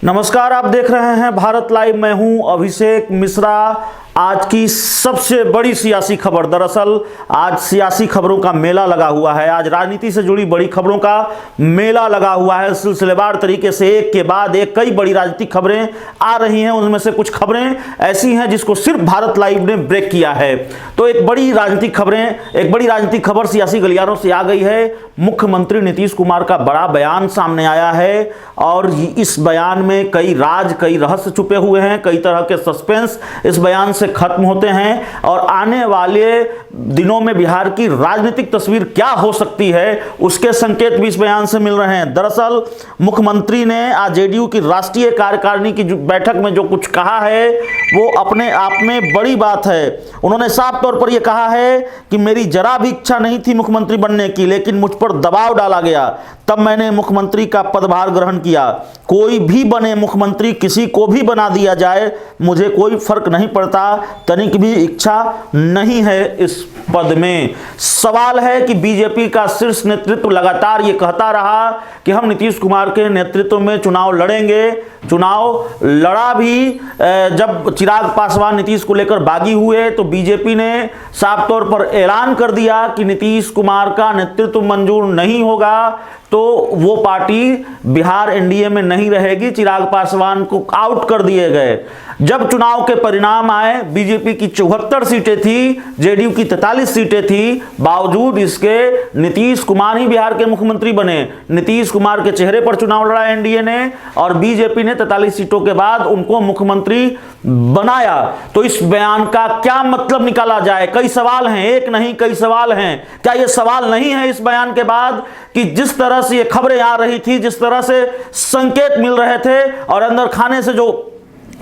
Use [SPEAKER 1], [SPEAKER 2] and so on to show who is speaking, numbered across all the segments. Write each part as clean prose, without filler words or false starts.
[SPEAKER 1] नमस्कार, आप देख रहे हैं भारत लाइव। मैं हूं अभिषेक मिश्रा। आज की सबसे बड़ी सियासी खबर, दरअसल आज सियासी खबरों का मेला लगा हुआ है। आज राजनीति से जुड़ी बड़ी खबरों का मेला लगा हुआ है। सिलसिलेवार तरीके से एक के बाद एक कई बड़ी राजनीतिक खबरें आ रही हैं। उनमें से कुछ खबरें ऐसी हैं जिसको सिर्फ भारत लाइव ने ब्रेक किया है। तो एक बड़ी राजनीतिक खबर सियासी गलियारों से आ गई है। मुख्यमंत्री नीतीश कुमार का बड़ा बयान सामने आया है और इस बयान में कई रहस्य छुपे हुए हैं। कई तरह के सस्पेंस इस बयान से खत्म होते हैं और आने वाले दिनों में बिहार की राजनीतिक तस्वीर क्या हो सकती है उसके संकेत भी इस बयान से मिल रहे हैं। दरअसल मुख्यमंत्री ने आज जेडीयू की राष्ट्रीय कार्यकारिणी की बैठक में जो कुछ कहा है वो अपने आप में बड़ी बात है। उन्होंने साफ तौर पर यह कहा है कि मेरी जरा भी इच्छा नहीं थी मुख्यमंत्री बनने की, लेकिन मुझ पर दबाव डाला गया, तब मैंने मुख्यमंत्री का पदभार ग्रहण किया। कोई भी बने मुख्यमंत्री, किसी को भी बना दिया जाए, मुझे कोई फर्क नहीं पड़ता, तनिक भी इच्छा नहीं है इस पद में। सवाल है कि बीजेपी का शीर्ष नेतृत्व लगातार ये कहता रहा कि हम नीतीश कुमार के नेतृत्व में चुनाव लड़ेंगे। चुनाव लड़ा भी। जब चिराग पासवान नीतीश को लेकर बागी हुए तो बीजेपी ने साफ तौर पर ऐलान कर दिया कि नीतीश कुमार का नेतृत्व मंजूर नहीं होगा तो वो पार्टी बिहार एनडीए में नहीं रहेगी। चिराग पासवान को आउट कर दिए गए। जब चुनाव के परिणाम आए, बीजेपी की 74 सीटें थी, जेडीयू की 43 सीटें थी, बावजूद इसके नीतीश कुमार ही बिहार के मुख्यमंत्री बने। नीतीश कुमार के चेहरे पर चुनाव लड़ा एनडीए ने और बीजेपी ने 43 सीटों के बाद उनको मुख्यमंत्री बनाया। तो इस बयान का क्या मतलब निकाला जाए? कई सवाल हैं, एक नहीं कई सवाल हैं। क्या यह सवाल नहीं है इस बयान के बाद कि जिस तरह से ये खबरें आ रही थी, जिस तरह से संकेत मिल रहे थे और अंदर खाने से जो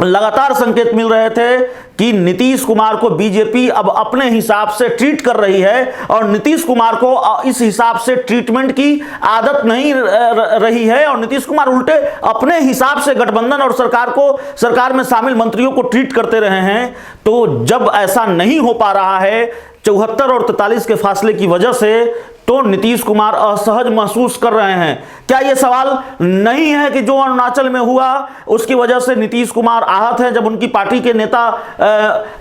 [SPEAKER 1] लगातार संकेत मिल रहे थे कि नीतीश कुमार को बीजेपी अब अपने हिसाब से ट्रीट कर रही है और नीतीश कुमार को इस हिसाब से ट्रीटमेंट की आदत नहीं रही है और नीतीश कुमार उल्टे अपने हिसाब से गठबंधन और सरकार में शामिल मंत्रियों को ट्रीट करते रहे हैं। तो जब ऐसा नहीं हो पा रहा है 74 और 43 के फासले की वजह से, तो नीतीश कुमार असहज महसूस कर रहे हैं। क्या यह सवाल नहीं है कि जो अरुणाचल में हुआ उसकी वजह से नीतीश कुमार आहत हैं? जब उनकी पार्टी के नेता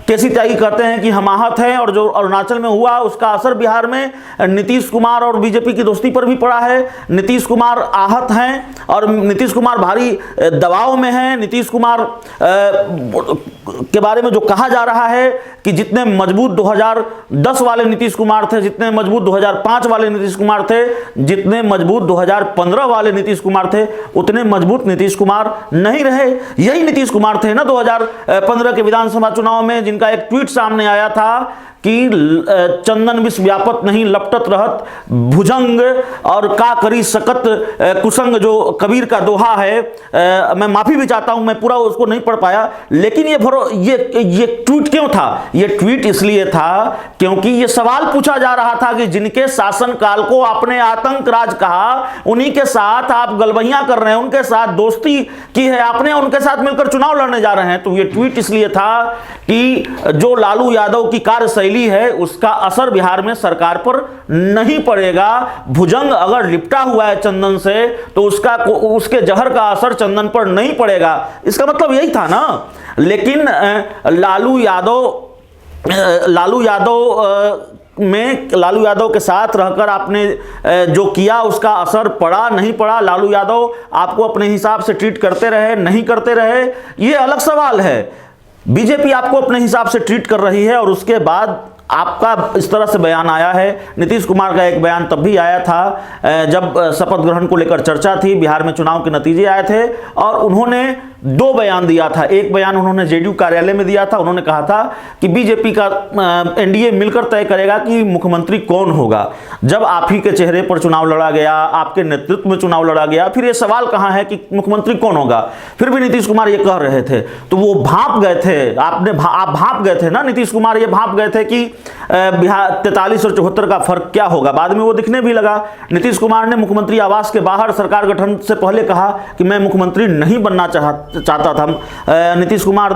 [SPEAKER 1] केसी त्यागी कहते हैं कि हम आहत हैं और जो अरुणाचल में हुआ उसका असर बिहार में नीतीश कुमार और बीजेपी की दोस्ती पर भी पड़ा है। नीतीश कुमार आहत हैं और नीतीश कुमार भारी दबाव में हैं। नीतीश कुमार के बारे में जो कहा जा रहा है कि जितने मजबूत 2010 वाले नीतीश कुमार थे, जितने मजबूत 2005 वाले नीतीश कुमार थे, जितने मजबूत 2015 वाले नीतीश कुमार थे, उतने मजबूत नीतीश कुमार नहीं रहे। यही नीतीश कुमार थे ना 2015 के विधानसभा चुनाव में, जिनका एक ट्वीट सामने आया था कि चंदन विष व्यापत नहीं लपटत रहत भुजंग और का करी सकत कुसंग, जो कबीर का दोहा है। मैं माफी भी चाहता हूं, मैं पूरा उसको नहीं पढ़ पाया, लेकिन ये ट्वीट क्यों था? ये ट्वीट इसलिए था क्योंकि ये सवाल पूछा जा रहा था कि जिनके शासनकाल को आपने आतंक राज कहा, उन्हीं के साथ आप गलबैयां कर रहे हैं, उनके साथ दोस्ती की है आपने, उनके साथ मिलकर चुनाव लड़ने जा रहे हैं। तो ये ट्वीट इसलिए था कि जो लालू यादव की कार्यशैली है उसका असर बिहार में सरकार पर नहीं पड़ेगा। भुजंग अगर लिपटा हुआ है चंदन से तो उसके जहर का असर चंदन पर नहीं पड़ेगा। इसका मतलब यही था ना। लेकिन लालू यादव के साथ रहकर आपने जो किया उसका असर पड़ा नहीं पड़ा, लालू यादव आपको अपने हिसाब से ट्रीट करते रहे नहीं करते रहे, ये अलग सवाल है। बीजेपी आपको अपने हिसाब से ट्रीट कर रही है और उसके बाद आपका इस तरह से बयान आया है। नीतीश कुमार का एक बयान तब भी आया था जब शपथ ग्रहण को लेकर चर्चा थी, बिहार में चुनाव के नतीजे आए थे और उन्होंने 2 बयान दिया था। एक बयान उन्होंने जेडीयू कार्यालय में दिया था। उन्होंने कहा था कि बीजेपी का एनडीए मिलकर तय करेगा कि मुख्यमंत्री कौन होगा। जब आप ही के चेहरे पर चुनाव लड़ा गया, आपके नेतृत्व में चुनाव लड़ा गया, फिर ये सवाल कहां है कि मुख्यमंत्री कौन होगा? फिर भी नीतीश कुमार ये कह रहे थे तो वो भाप गए थे। आप भाप गए थे ना, नीतीश कुमार ये भाप गए थे कि बिहार 43 और 74 का फर्क क्या होगा। बाद में वो दिखने भी लगा। नीतीश कुमार ने मुख्यमंत्री आवास के बाहर सरकार गठन से पहले कहा कि मैं मुख्यमंत्री नहीं बनना चाहता था। नीतीश कुमार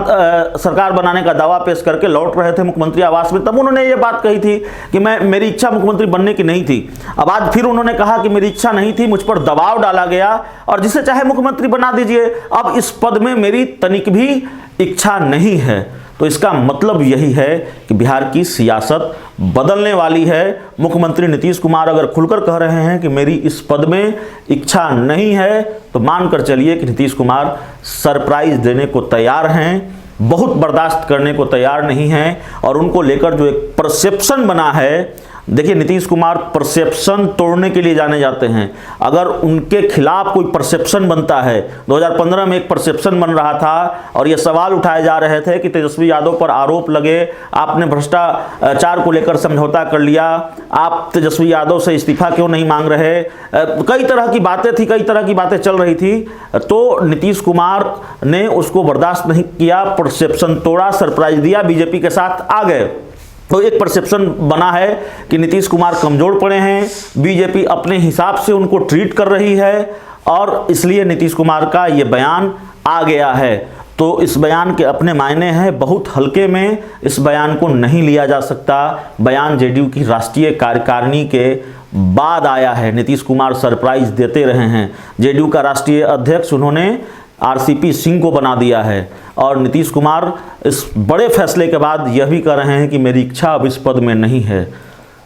[SPEAKER 1] सरकार बनाने का दावा पेश करके लौट रहे थे मुख्यमंत्री आवास में, तब उन्होंने ये बात कही थी कि मेरी इच्छा मुख्यमंत्री बनने की नहीं थी। अब आज फिर उन्होंने कहा कि मेरी इच्छा नहीं थी, मुझ पर दबाव डाला गया और जिसे चाहे मुख्यमंत्री बना दीजिए, अब इस पद में मेरी तनिक भी इच्छा नहीं है। तो इसका मतलब यही है कि बिहार की सियासत बदलने वाली है। मुख्यमंत्री नीतीश कुमार अगर खुलकर कह रहे हैं कि मेरी इस पद में इच्छा नहीं है, तो मानकर चलिए कि नीतीश कुमार सरप्राइज देने को तैयार हैं, बहुत बर्दाश्त करने को तैयार नहीं हैं। और उनको लेकर जो एक परसेप्शन बना है, देखिए नीतीश कुमार परसेप्शन तोड़ने के लिए जाने जाते हैं। अगर उनके खिलाफ कोई परसेप्शन बनता है, 2015 में एक परसेप्शन बन रहा था और ये सवाल उठाए जा रहे थे कि तेजस्वी यादव पर आरोप लगे, आपने भ्रष्टाचार को लेकर समझौता कर लिया, आप तेजस्वी यादव से इस्तीफा क्यों नहीं मांग रहे, कई तरह की बातें थी, कई तरह की बातें चल रही थी। तो नीतीश कुमार ने उसको बर्दाश्त नहीं किया, परसेप्शन तोड़ा, सरप्राइज दिया, बीजेपी के साथ आ गए। तो एक परसेप्शन बना है कि नीतीश कुमार कमजोर पड़े हैं, बीजेपी अपने हिसाब से उनको ट्रीट कर रही है और इसलिए नीतीश कुमार का ये बयान आ गया है। तो इस बयान के अपने मायने हैं, बहुत हल्के में इस बयान को नहीं लिया जा सकता। बयान जेडीयू की राष्ट्रीय कार्यकारिणी के बाद आया है, नीतीश कुमार सरप्राइज देते रहे हैं। जेडीयू का राष्ट्रीय अध्यक्ष उन्होंने आरसीपी सिंह को बना दिया है और नीतीश कुमार इस बड़े फैसले के बाद यह भी कह रहे हैं कि मेरी इच्छा अब इस पद में नहीं है।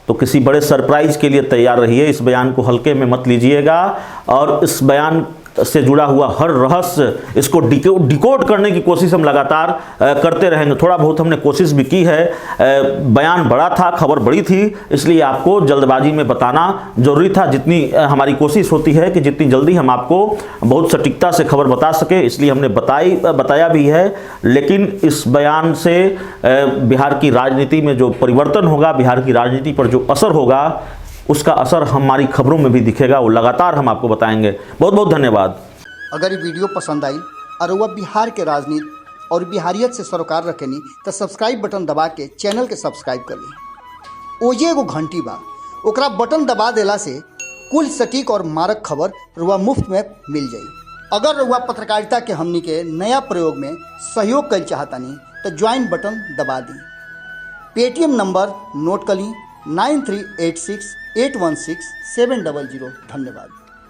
[SPEAKER 1] तो किसी बड़े सरप्राइज के लिए तैयार रहिए, इस बयान को हल्के में मत लीजिएगा और इस बयान से जुड़ा हुआ हर रहस्य इसको डिकोड करने की कोशिश हम लगातार करते रहेंगे। थोड़ा बहुत हमने कोशिश भी की है, बयान बड़ा था, खबर बड़ी थी, इसलिए आपको जल्दबाजी में बताना जरूरी था। जितनी हमारी कोशिश होती है कि जितनी जल्दी हम आपको बहुत सटीकता से खबर बता सके, इसलिए हमने बताया भी है। लेकिन इस बयान से बिहार की राजनीति में जो परिवर्तन होगा, बिहार की राजनीति पर जो असर होगा, उसका असर हमारी खबरों में भी दिखेगा, वो लगातार हम आपको बताएंगे। बहुत बहुत धन्यवाद।
[SPEAKER 2] अगर ये वीडियो पसंद आई और वह बिहार के राजनीति और बिहारियत से सरोकार रखेनी तो सब्सक्राइब बटन दबा के चैनल के सब्सक्राइब कर ली। ओजे एगो घंटी बा, ओकरा बटन दबा देला से कुल सटीक और मारक खबर रुआ मुफ्त में मिल जाई। अगर रुआ पत्रकारिता के हमनी के नया प्रयोग में सहयोग कर चाहतानी तो ज्वाइन बटन दबा दी। पेटीएम नंबर नोट कर ली 9386816700। धन्यवाद।